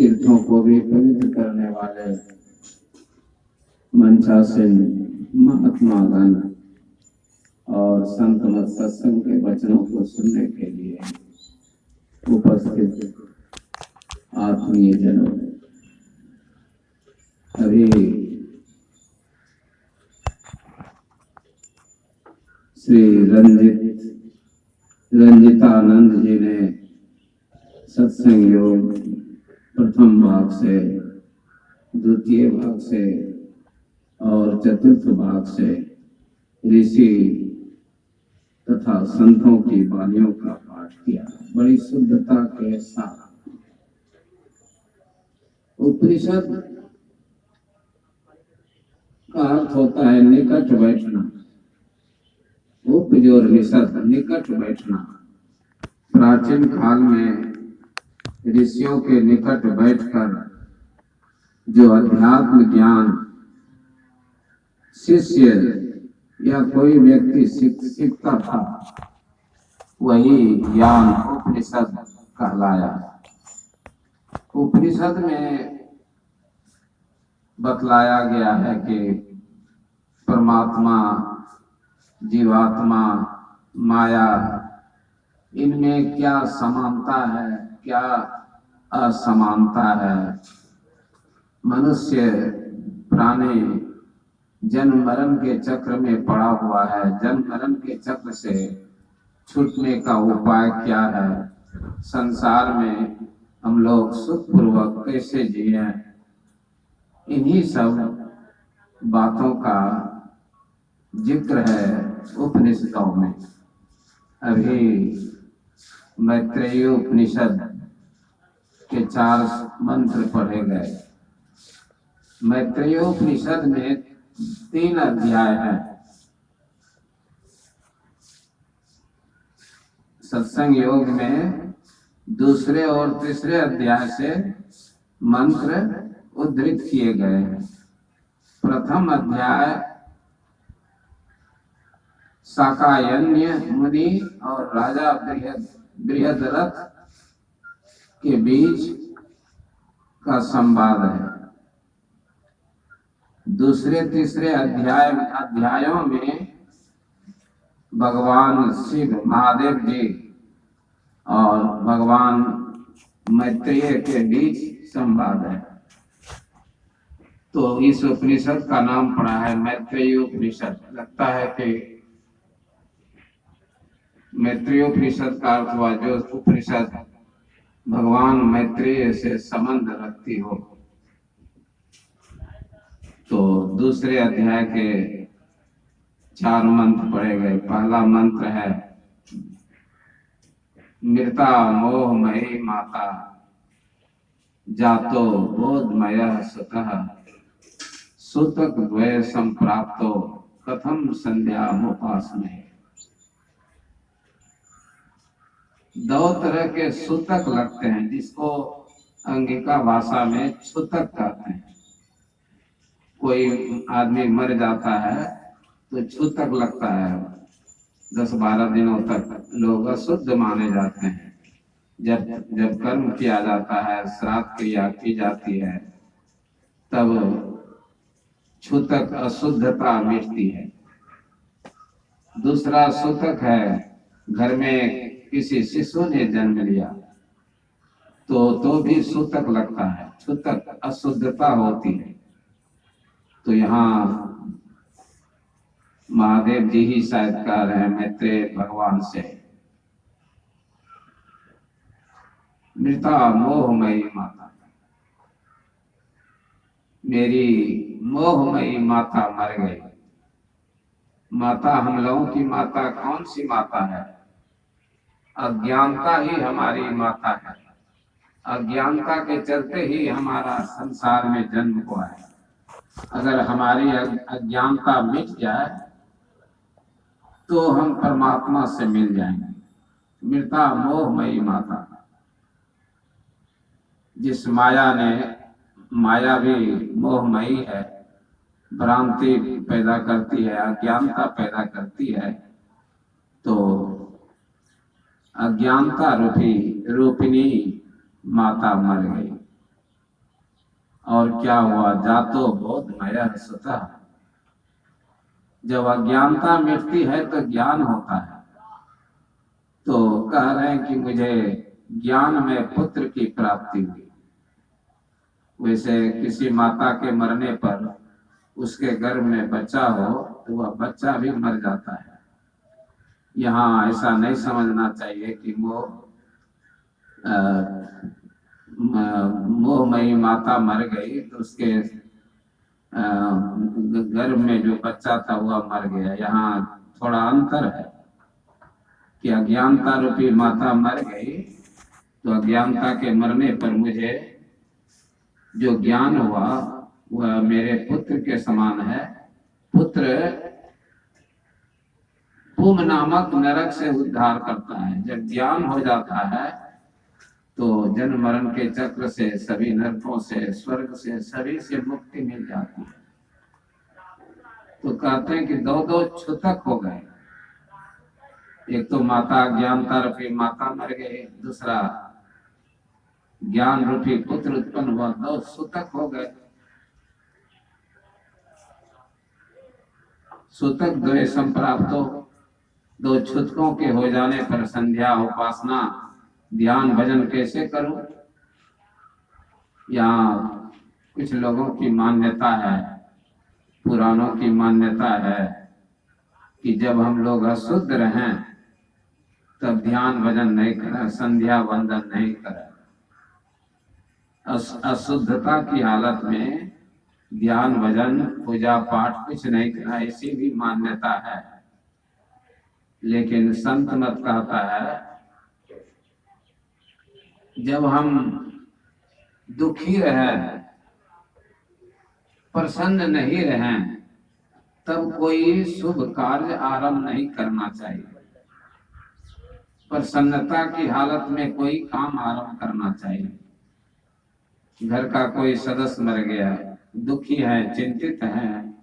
तीर्थों को भी पवित्र करने वाले मंचासीन महात्मा गण और संत मत सत्संग के वचनों को सुनने के लिए उपस्थित आत्मीय जनों, अभी श्री रंजितानंद जी ने सत्संग योग प्रथम भाग से, द्वितीय भाग से और चतुर्थ भाग से ऋषि तथा संतों की वाणियों का पाठ किया। बड़ी शुद्धता के साथ उपनिषद का अर्थ होता है निकट बैठना। उपनिषद निकट बैठना। प्राचीन काल में ऋषियों के निकट बैठकर जो अध्यात्म ज्ञान शिष्य या कोई व्यक्ति सीखता था, वही ज्ञान उपनिषद कहलाया। उपनिषद में बतलाया गया है कि परमात्मा, जीवात्मा, माया, इनमें क्या समानता है, क्या असमानता है। मनुष्य प्राणी जन्म मरण के चक्र में पड़ा हुआ है। जन्म मरण के चक्र से छूटने का उपाय क्या है? संसार में हम लोग सुखपूर्वक कैसे जिए, इन्हीं सब बातों का जिक्र है उपनिषदों में। अभी मैत्रेयी उपनिषद के 4 मंत्र पढ़े गए। मैत्रेयी उपनिषद में 3 अध्याय हैं। सत्संग योग में दूसरे और तीसरे अध्याय से मंत्र उद्धृत किए गए हैं। प्रथम अध्याय शाकायन्य मुनि और राजा बृहद्रथ के बीच का संवाद है। दूसरे तीसरे अध्यायों में भगवान शिव महादेव जी और भगवान मैत्रेय के बीच संवाद है। तो इस उपनिषद का नाम पड़ा है मैत्रेयी उपनिषद। लगता है कि मैत्रेयी उपनिषद का अर्थ हुआ जो उपनिषद भगवान मैत्रेय से संबंध रखती हो। तो दूसरे अध्याय के 4 मंत्र पढ़े गए। पहला मंत्र है मृता मोहमयी माता जातो बोधमयः सुतः सूतक द्वय संप्राप्तो कथम संध्यामुपासने। 2 तरह के सूतक लगते हैं, जिसको अंगिका भाषा में छूतक कहते हैं। कोई आदमी मर जाता है तो छूतक लगता है। 10-12 दिनों तक लोग अशुद्ध माने जाते हैं। जब कर्म किया जाता है, श्राद्ध क्रिया की जाती है, तब छूतक अशुद्धता मिटती है। दूसरा सूतक है घर में किसी शिशु ने जन्म लिया तो भी सूतक लगता है। छूतक अशुद्धता होती है। तो यहाँ महादेव जी ही शायद कह रहे हैं मैत्रेय भगवान से, मृता मोहमयी माता, मेरी मोहमयी माता मर गई। माता, हम लोगों की माता कौन सी माता है? अज्ञानता ही हमारी माता है। अज्ञानता के चलते ही हमारा संसार में जन्म हुआ है। अगर हमारी अज्ञानता मिट जाए तो हम परमात्मा से मिल जाएंगे। मृता मोहमयी माता, जिस माया भी मोहमयी है, भ्रांति पैदा करती है, अज्ञानता पैदा करती है। तो अज्ञानता रूपिणी माता मर गई। और क्या हुआ, जातो बोधमय सुतः। जब अज्ञानता मिटती है तो ज्ञान होता है। तो कह रहे हैं कि मुझे ज्ञान में पुत्र की प्राप्ति हुई। वैसे किसी माता के मरने पर उसके गर्भ में बच्चा हो तो वह बच्चा भी मर जाता है। यहाँ ऐसा नहीं समझना चाहिए कि मोहमयी माता मर गई तो उसके गर्भ में जो बच्चा था वह मर गया। यहाँ थोड़ा अंतर है कि अज्ञानता रूपी माता मर गई तो अज्ञानता के मरने पर मुझे जो ज्ञान हुआ वह मेरे पुत्र के समान है। पुत्र पुम नामक नरक से उद्धार करता है। जब ज्ञान हो जाता है तो जन्म मरण के चक्र से, सभी नरकों से, स्वर्ग से, सभी से मुक्ति मिल जाती है। तो कहते हैं कि दो दो छूतक हो गए। एक तो माता ज्ञानता रूपी माता मर गई, दूसरा ज्ञान रूपी पुत्र उत्पन्न हुआ, दो सूतक हो गए। सूतक द्वय संप्राप्तो, दो छूतकों के हो जाने पर संध्या, उपासना, ध्यान, भजन कैसे करूं? यहाँ कुछ लोगों की मान्यता है, पुराणों की मान्यता है कि जब हम लोग अशुद्ध रहें तब ध्यान भजन नहीं करें, संध्या वंदन नहीं करें। अशुद्धता की हालत में ध्यान भजन पूजा पाठ कुछ नहीं करना, ऐसी भी मान्यता है। लेकिन संत मत कहता है जब हम दुखी रहें, प्रसन्न नहीं रहें, तब कोई शुभ कार्य आरंभ नहीं करना चाहिए। प्रसन्नता की हालत में कोई काम आरंभ करना चाहिए। घर का कोई सदस्य मर गया, दुखी है, चिंतित है,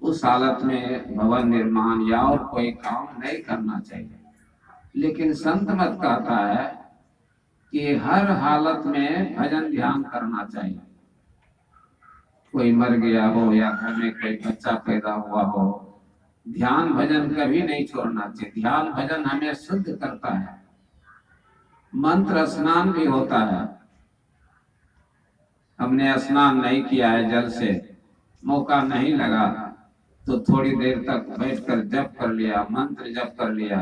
उस हालत में भवन निर्माण या और कोई काम नहीं करना चाहिए। लेकिन संत मत कहता है कि हर हालत में भजन ध्यान करना चाहिए। कोई मर गया हो या घर में कोई बच्चा पैदा हुआ हो, ध्यान भजन कभी नहीं छोड़ना चाहिए। ध्यान भजन हमें शुद्ध करता है। मंत्र स्नान भी होता है। हमने स्नान नहीं किया है, जल से मौका नहीं लगा तो थोड़ी देर तक बैठकर जप कर लिया, मंत्र जप कर लिया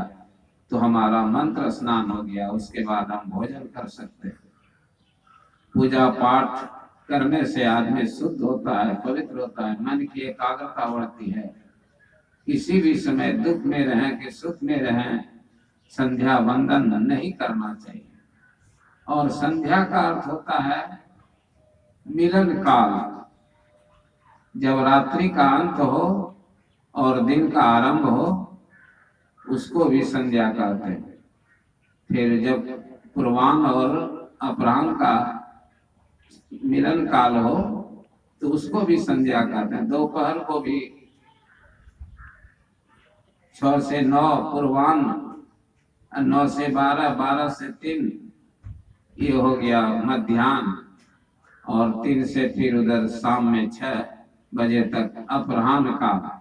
तो हमारा मंत्र स्नान हो गया। उसके बाद हम भोजन कर सकते हैं। पूजा पाठ करने से आदमी शुद्ध होता है, पवित्र होता है, मन की एकाग्रता बढ़ती है। किसी भी समय दुख में रहें कि सुख में रहें, संध्या वंदन नहीं करना चाहिए। और संध्या का अर्थ होता है मिलन काल। जब रात्रि का अंत हो और दिन का आरंभ हो उसको भी संध्या कहते हैं। फिर जब पूर्वाह्न और अपराह्न का मिलन काल हो तो उसको भी संध्या कहते हैं। दोपहर को भी 6 से 9 पूर्वाह्न, 9 से 12, 12 से 3 ये हो गया मध्याह्न, और 3 से फिर उधर शाम में 6 बजे तक अपराह्न का।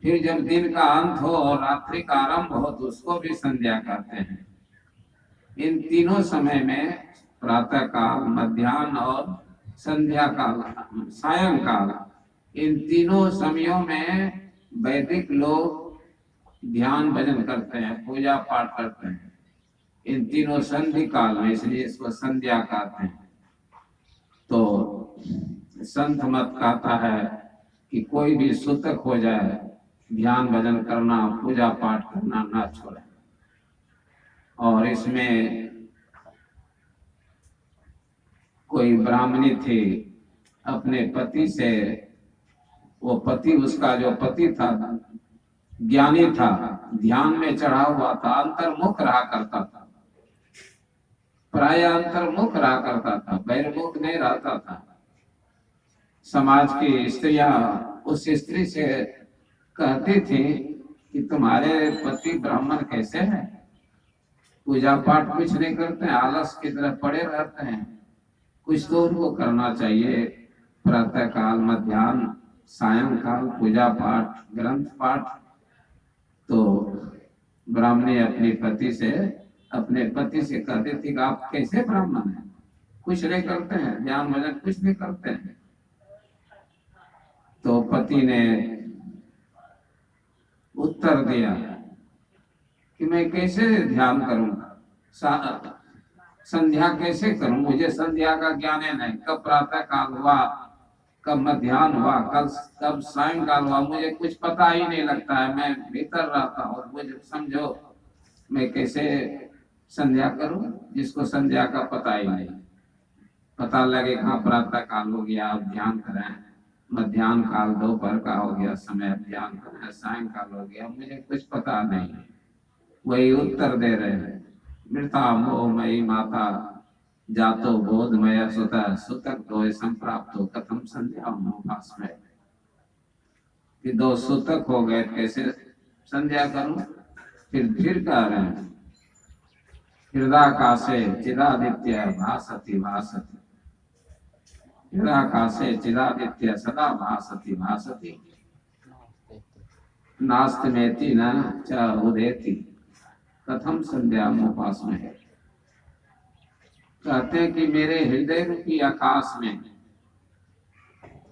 फिर जब दिन का अंत हो और रात्रि का आरंभ हो तो उसको भी संध्या कहते हैं। इन तीनों समय में प्रातः काल, मध्याह्न और संध्या काल, सायंकाल, इन तीनों समयों में वैदिक लोग ध्यान भजन करते हैं, पूजा पाठ करते हैं। इन तीनों संधि काल में, इसलिए इसको संध्या कहते हैं। तो संत मत कहता है कि कोई भी सूतक हो जाए, ध्यान भजन करना, पूजा पाठ करना ना छोड़े। और इसमें कोई ब्राह्मणी थी, अपने पति से, वो पति, उसका जो पति था ज्ञानी था, ध्यान में चढ़ा हुआ था, अंतर्मुख रहा करता था, प्राय अंतर्मुख रहा करता था, बहिर्मुख नहीं रहता था। समाज की स्त्रियां उस स्त्री से कहती थी कि तुम्हारे पति ब्राह्मण कैसे हैं, पूजा पाठ कुछ नहीं करते हैं, आलस की तरह पड़े रहते हैं, कुछ तो उनको करना चाहिए। प्रातः काल, मध्याह्न, सायंकाल पूजा पाठ, ग्रंथ पाठ। तो ब्राह्मणी अपने पति से कहती थी कि आप कैसे ब्राह्मण हैं, कुछ नहीं करते हैं, ध्यान भजन कुछ नहीं करते हैं। तो पति ने उत्तर दिया कि मैं कैसे ध्यान करूंगा, संध्या कैसे करूं, मुझे संध्या का ज्ञान है नहीं। कब प्रातः काल हुआ, कब मध्याह्न हुआ, कब सायंकाल हुआ, मुझे कुछ पता ही नहीं लगता है। मैं भीतर रहता हूँ, मुझे समझो मैं कैसे संध्या करूं, जिसको संध्या का पता ही नहीं। पता लगे कहाँ प्रातः काल हो गया अब ध्यान करें, मध्याह्न काल दोपहर का हो गया समय अब ध्यान करें, सायंकाल हो गया, मुझे कुछ पता नहीं। वही उत्तर दे रहे हैं, मृता मोहमयी माता जातो बोधमय सुता सुतक दो संप्राप्तो कथम संध्या मोहास में। कि दो सुतक हो गए, कैसे संध्या करूं। फिर कह रहे हैं, हृदाकाशे चिदादित्य भासति भासति, हृदाकाशे चिदादित्य सदा भासति भासति, नास्तमेति न च उदेति कथम संध्या मोपासमे। कहते हैं कि मेरे हृदय रूपी आकाश में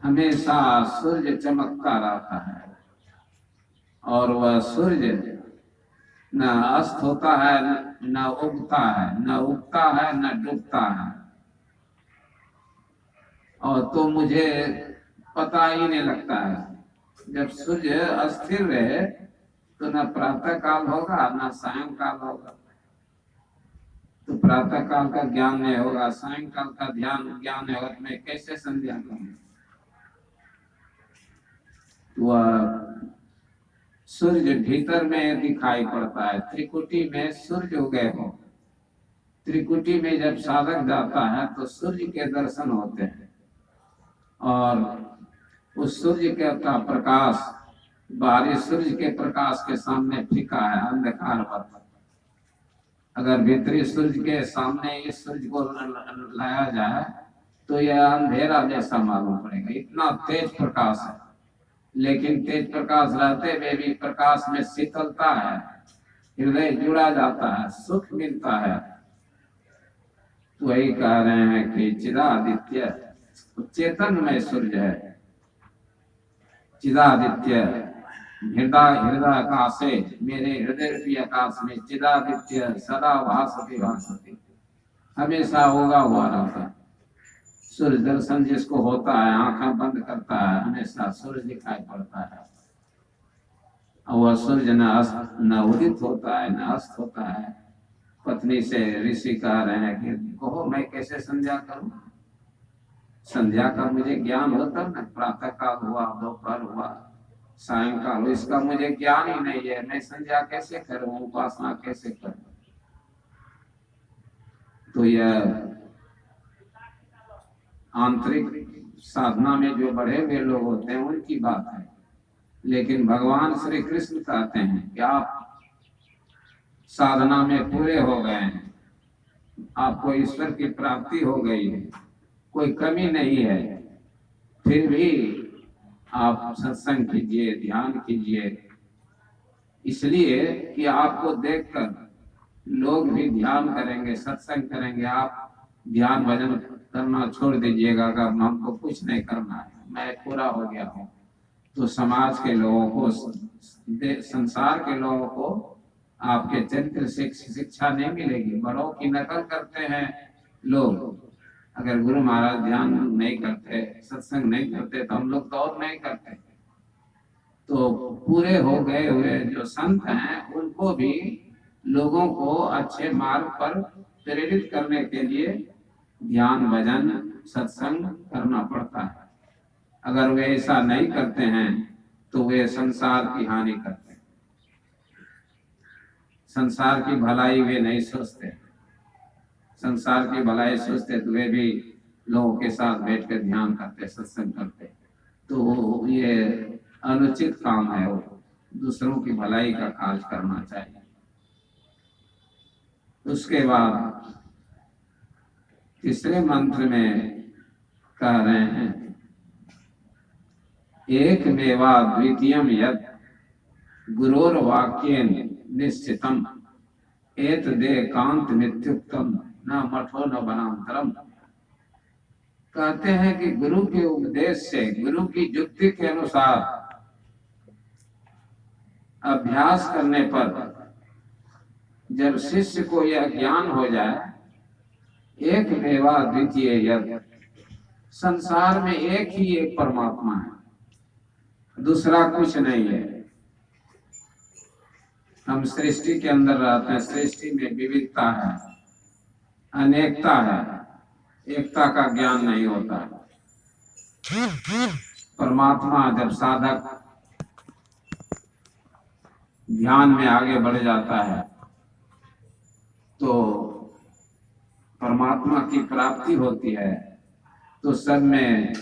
हमेशा सूर्य चमकता रहता है, और वह सूर्य न अस्त होता है, न उगता है, न उगता है, न डूबता है। और तो मुझे पता ही नहीं लगता है। जब सूर्य अस्थिर रहे तो न प्रातः काल होगा न सायंकाल होगा। तो प्रातः काल का ज्ञान नहीं होगा, सायंकाल का ज्ञान नहीं होगा, तो मैं कैसे संध्या करूं। वह सूर्य भीतर में दिखाई पड़ता है, त्रिकुटी में सूर्य उदय हो। त्रिकुटी में जब साधक जाता है तो सूर्य के दर्शन होते हैं, और उस सूर्य का प्रकाश बाहरी सूर्य के प्रकाश के सामने फीका है, अंधकारवत। अगर भीतरी सूर्य के सामने इस सूर्य को लाया जाए तो यह अंधेरा जैसा मालूम पड़ेगा, इतना तेज प्रकाश है। लेकिन तेज प्रकाश रहते हुए भी प्रकाश में शीतलता है, हृदय जुड़ा जाता है, सुख मिलता है। तो वही कह रहे हैं कि चिदादित्य चेतनमय सूर्य है, चिदादित्य हृदय आकाशे, मेरे हृदय रूपी आकाश में चिदादित्य सदा भासति भासति, हमेशा होगा हुआ रहता है। सूर्य दर्शन जिसको होता है, आंखें बंद करता है, हमेशा सूर्य दिखाई पड़ता है। और वह सूर्य न उदित होता है, न अस्त होता है। पत्नी से ऋषि कह रहे हैं कि कहो मैं कैसे संध्या करूं। संध्या का मुझे ज्ञान होता न, प्रातः काल हुआ, दोपहर हुआ, सायंकाल हुआ, इसका मुझे ज्ञान ही नहीं है। मैं संध्या कैसे करूं, उपासना कैसे करूं। तो यह आंतरिक साधना में जो बढ़े हुए लोग होते हैं उनकी बात है। लेकिन भगवान श्री कृष्ण कहते हैं कि आप साधना में पूरे हो गए हैं, आपको ईश्वर की प्राप्ति हो गई है, कोई कमी नहीं है, फिर भी आप सत्संग कीजिए, ध्यान कीजिए। इसलिए कि आपको देखकर लोग भी ध्यान करेंगे, सत्संग करेंगे। आप ध्यान भजन करना छोड़ दीजिएगा, अगर हमको कुछ नहीं करना है, मैं पूरा हो गया हूँ, तो समाज के लोगों को, संसार के लोगों को आपके चरित्र से शिक्षा नहीं मिलेगी। बड़ों की नकल करते हैं लोग। अगर गुरु महाराज ध्यान नहीं करते, सत्संग नहीं करते, तो हम लोग तो और नहीं करते। तो पूरे हो गए हुए जो संत हैं उनको भी लोगों को अच्छे मार्ग पर प्रेरित करने के लिए ध्यान भजन सत्संग करना पड़ता है। अगर वे ऐसा नहीं करते हैं तो वे संसार की हानि करते हैं, संसार की भलाई वे नहीं सोचते। संसार की भलाई सोचते तो वे भी लोगों के साथ बैठकर ध्यान करते, सत्संग करते। तो ये अनुचित काम है, वो दूसरों की भलाई का कार्य करना चाहिए। उसके बाद तीसरे मंत्र में कह रहे हैं, एक मेवा द्वितीयम यद गुरोर वाक्येन निश्चितम एत दे कांत मित्युक्तम न मठो न वनांतरम। कहते हैं कि गुरु के उपदेश से, गुरु की युक्ति के अनुसार अभ्यास करने पर जब शिष्य को यह ज्ञान हो जाए, एक मेवा द्वितीय यद, संसार में एक ही एक परमात्मा है, दूसरा कुछ नहीं है। हम सृष्टि के अंदर रहते हैं, सृष्टि में विविधता है, अनेकता है, एकता का ज्ञान नहीं होता। परमात्मा जब साधक ध्यान में आगे बढ़ जाता है तो परमात्मा की प्राप्ति होती है, तो सब में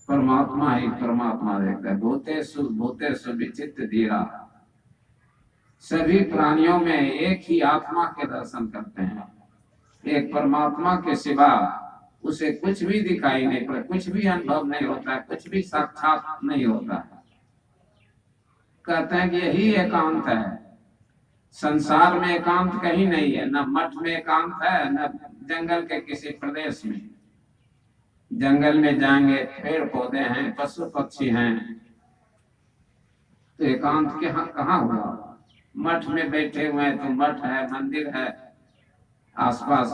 परमात्मा ही परमात्मा देखता है। भूतेषु विचित्र धीरा, सभी प्राणियों में एक ही आत्मा के दर्शन करते हैं। एक परमात्मा के सिवा उसे कुछ भी दिखाई नहीं पड़ता, कुछ भी अनुभव नहीं होता है, कुछ भी साक्षात नहीं होता है। कहते हैं कि यही एकांत है। संसार में एकांत कहीं नहीं है, न मठ में एकांत है, न जंगल के किसी प्रदेश में। जंगल में जाएंगे, पेड़ पौधे हैं, पशु पक्षी हैं, तो एकांत के कहाँ हुआ? मठ में बैठे हुए हैं तो मठ है, मंदिर है, आसपास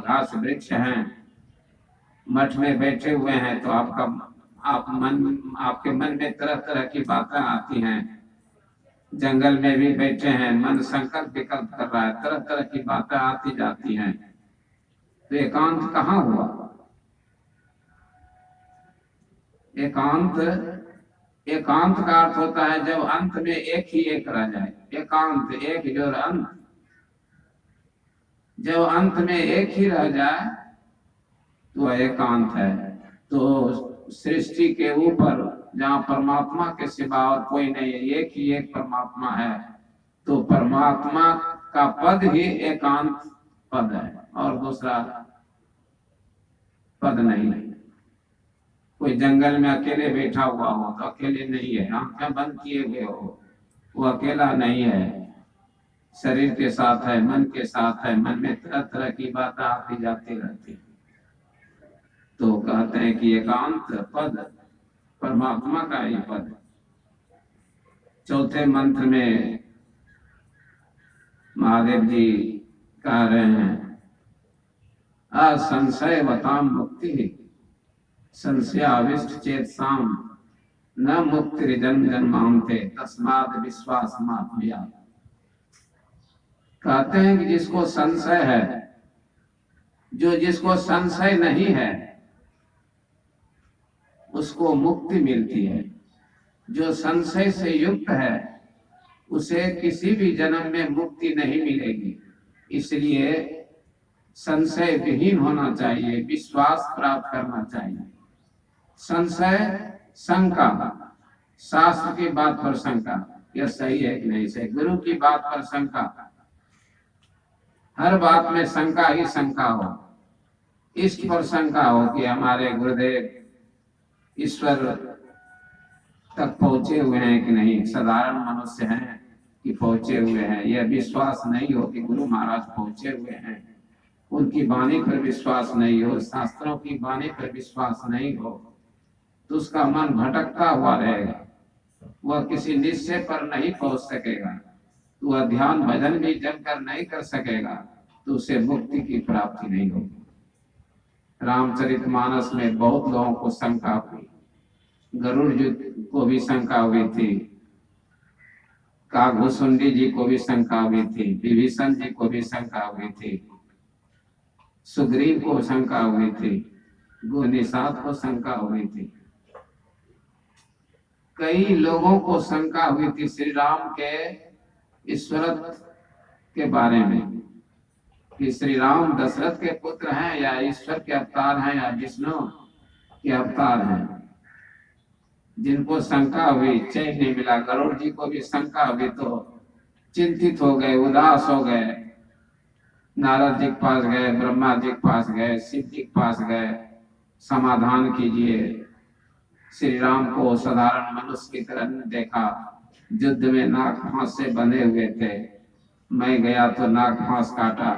घास वृक्ष हैं। मठ में बैठे हुए हैं तो आपके मन में तरह तरह की बातें आती हैं। जंगल में भी बैठे हैं, मन संकल्प विकल्प कर रहा है, तरह तरह की बातें आती जाती हैं, तो एकांत कहाँ हुआ? एकांत का अर्थ होता है जब अंत में एक ही एक रह जाए। एकांत, एक जोड़ अंत, जब अंत में एक ही रह जाए तो एकांत है। तो सृष्टि के ऊपर जहाँ परमात्मा के सिवा और कोई नहीं है, एक ही एक परमात्मा है, तो परमात्मा का पद ही एकांत पद है और दूसरा पद नहीं है। कोई जंगल में अकेले बैठा हुआ हो तो अकेले नहीं है, आंखें बंद किए हुए हो, वो अकेला नहीं है, शरीर के साथ है, मन के साथ है, मन में तरह तरह की बातें आती जाती रहती। तो कहते हैं कि एकांत पद परमात्मा का ही पद। चौथे मंत्र में महादेव जी कह रहे हैं, असंशयवतां मुक्ति संशयाविष्ट चेतसाम न मुक्ति जन्म जन्मांते तस्माद् विश्वास मात्मया। कहते हैं कि जिसको संशय है, जिसको संशय नहीं है उसको मुक्ति मिलती है। जो संशय से युक्त है उसे किसी भी जन्म में मुक्ति नहीं मिलेगी। इसलिए संशय विहीन होना चाहिए, विश्वास प्राप्त करना चाहिए। संशय, शंका, शास्त्र की बात पर शंका, यह सही है कि नहीं सही, गुरु की बात पर शंका, हर बात में शंका ही शंका हो। इष्ट पर शंका हो कि हमारे गुरुदेव ईश्वर तक पहुंचे हुए हैं कि नहीं, साधारण मनुष्य हैं कि पहुंचे हुए हैं, यह विश्वास नहीं हो कि गुरु महाराज पहुंचे हुए हैं, उनकी वाणी पर विश्वास नहीं हो, शास्त्रों की वाणी पर विश्वास नहीं हो, तो उसका मन भटकता हुआ रहेगा, वह किसी निश्चय पर नहीं पहुंच सकेगा, तो वह ध्यान भजन भी जमकर नहीं कर सकेगा, तो उसे मुक्ति की प्राप्ति नहीं होगी। रामचरितमानस में बहुत लोगों को शंका हुई, गरुड़ जी को भी शंका हुई थी, काघभुसुंडी जी को भी शंका हुई थी, विभीषण जी को भी शंका हुई थी, सुग्रीव को शंका हुई थी, गुनिसात को शंका हुई थी, कई लोगों को शंका हुई थी श्री राम के ईश्वरत्व के बारे में, कि श्री राम दशरथ के पुत्र हैं या ईश्वर के अवतार हैं या विष्णु के अवतार हैं। जिनको शंका हुई, चैन नहीं मिला। गरुड़ जी को भी शंका हुई तो चिंतित हो गए, उदास हो गए, नारद जी के पास गए, ब्रह्मा जी के पास गए, शिव जी के पास गए, समाधान कीजिए। श्री राम को साधारण मनुष्य की तरह नहीं देखा, युद्ध में नाग फांस से बंधे हुए थे, मैं गया तो नाग फांस काटा।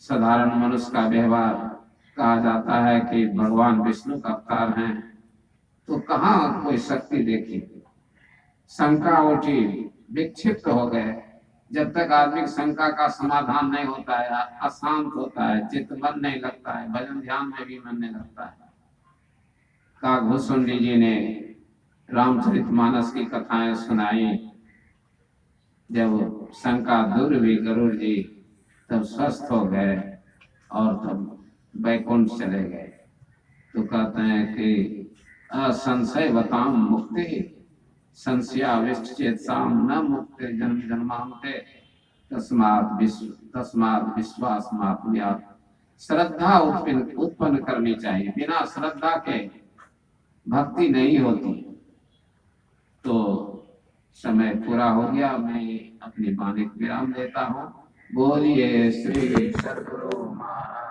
साधारण मनुष्य का व्यवहार, कहा जाता है कि भगवान विष्णु का अवतार हैं, तो कहाँ कोई शक्ति देखी। शंका उठी, विक्षिप्त हो गए। जब तक आदमी की शंका का समाधान नहीं होता है, अशांत होता है, चित्त मन नहीं लगता है, भजन ध्यान में भी मन नहीं लगता है। काकभूषुंडी जी ने रामचरितमानस की कथाएं सुनाई। जब शंका दूर हुई गरुड़ जी, तब स्वस्थ हो गए और तब वैकुंठ चले गए। तो कहते हैं कि असंशय बताम मुक्ति, संशयाविष्ट चेतसाम न मुक्ति जन्म जन्मांते, तस्मात् विश्वास मात्मया। श्रद्धा उत्पन्न करनी चाहिए, बिना श्रद्धा के भक्ति नहीं होती। तो समय पूरा हो गया, मैं अपनी वाणी विराम देता हूँ। बोलिए श्री सद्गुरु महाराज।